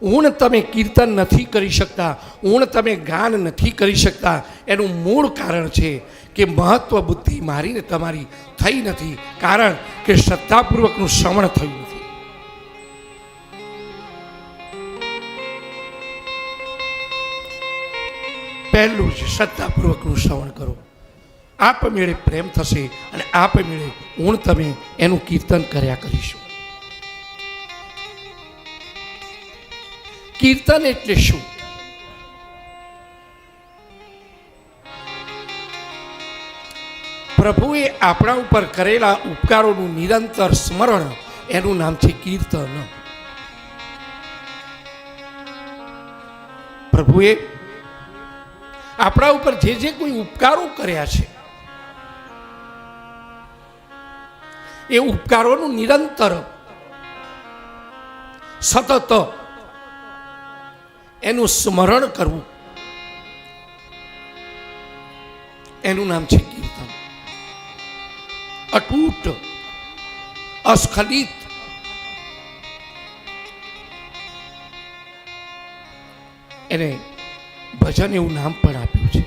ઊણ તમે કીર્તન નથી કરી શકતા, ઊણ તમે ગાન નથી કરી શકતા, એનું મૂળ કારણ છે કે મહત્વ બુદ્ધિ મારીને તમારી થઈ નથી, કારણ કે શ્રદ્ધાપૂર્વકનું શ્રવણ થયું નથી. પહેલું જ શ્રદ્ધાપૂર્વકનું શ્રવણ કરો, આપમેળે પ્રેમ થશે અને આપમેળે ઊણ તમે એનું કીર્તન કર્યા કરીશું. કીર્તન એટલે શું? પ્રભુએ આપણા ઉપર કરેલા ઉપકારોનું નિરંતર સ્મરણ, એનું નામ છે કીર્તન. પ્રભુએ આપણા ઉપર જે જે કોઈ ઉપકારો કર્યા છે એ ઉપકારોનું નિરંતર સતત એનું સ્મરણ કરવું, એનું નામ છે કીર્તન. અતૂટ, અસ્ખલિત, એને ભજન એવું નામ પણ આપ્યું છે.